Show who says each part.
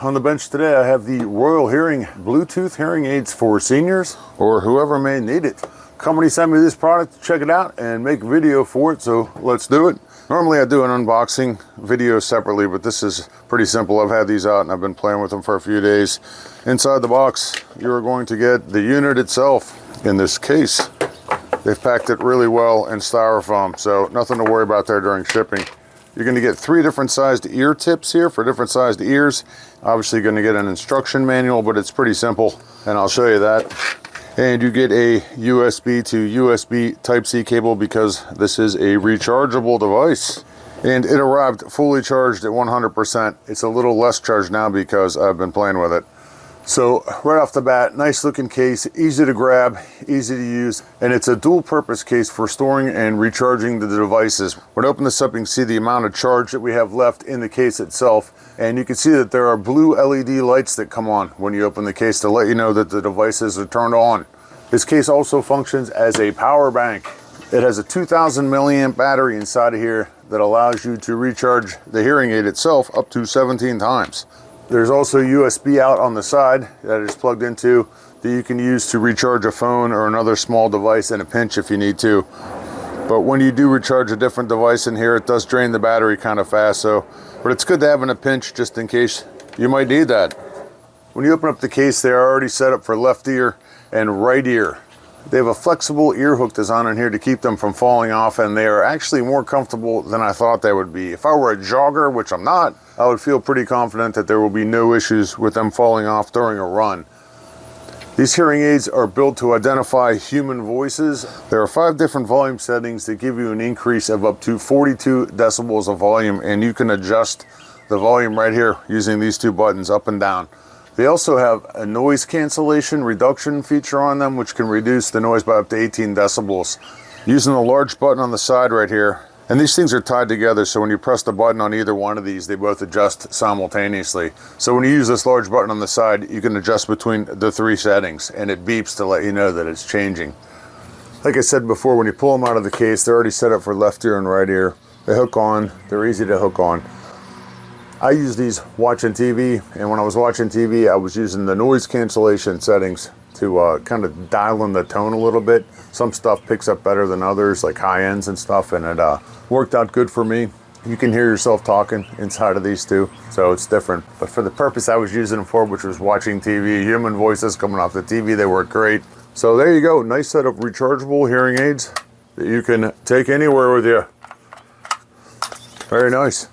Speaker 1: on the bench today, I have the Royal Hearing Bluetooth hearing aids for seniors or whoever may need it. Company sent me this product to check it out and make a video for it, so let's do it. Normally I do an unboxing video separately, but this is pretty simple. I've had these out and I've been playing with them for a few days. Inside the box, you're going to get the unit itself in this case. They've packed it really well in styrofoam, so nothing to worry about there during shipping. You're going to get 3 different sized ear tips here for different sized ears. Obviously you're going to get an instruction manual, but it's pretty simple, and I'll show you that. And you get a USB to USB Type-C cable because this is a rechargeable device. And it arrived fully charged at 100%. It's a little less charged now because I've been playing with it. So right off the bat, nice looking case, easy to grab, easy to use, and it's a dual purpose case for storing and recharging the devices. When I open this up, you can see the amount of charge that we have left in the case itself, and you can see that there are blue LED lights that come on when you open the case to let you know that the devices are turned on. This case also functions as a power bank. It has a 2000 milliamp battery inside of here that allows you to recharge the hearing aid itself up to 17 times. There's also USB out on the side that is plugged into that you can use to recharge a phone or another small device in a pinch if you need to. But when you do recharge a different device in here, it does drain the battery kind of fast, but it's good to have in a pinch just in case you might need that. When you open up the case, they are already set up for left ear and right ear. They have a flexible ear hook design on here to keep them from falling off, and they are actually more comfortable than I thought they would be. If I were a jogger, which I'm not, I would feel pretty confident that there will be no issues with them falling off during a run. These hearing aids are built to identify human voices. There are 5 different volume settings that give you an increase of up to 42 decibels of volume, and you can adjust the volume right here using these 2 buttons up and down. They also have a noise cancellation reduction feature on them, which can reduce the noise by up to 18 decibels. Using the large button on the side right here, and these things are tied together, so when you press the button on either one of these, they both adjust simultaneously. So when you use this large button on the side, you can adjust between the 3 settings, and it beeps to let you know that it's changing. Like I said before, when you pull them out of the case, they're already set up for left ear and right ear. They hook on, they're easy to hook on. I use these watching TV, and when I was watching TV, I was using the noise cancellation settings to kind of dial in the tone a little bit. Some stuff picks up better than others, like high ends and stuff, and it worked out good for me. You can hear yourself talking inside of these too, so it's different. But for the purpose I was using them for, which was watching TV, human voices coming off the TV, they work great. So there you go, nice set of rechargeable hearing aids that you can take anywhere with you. Very nice.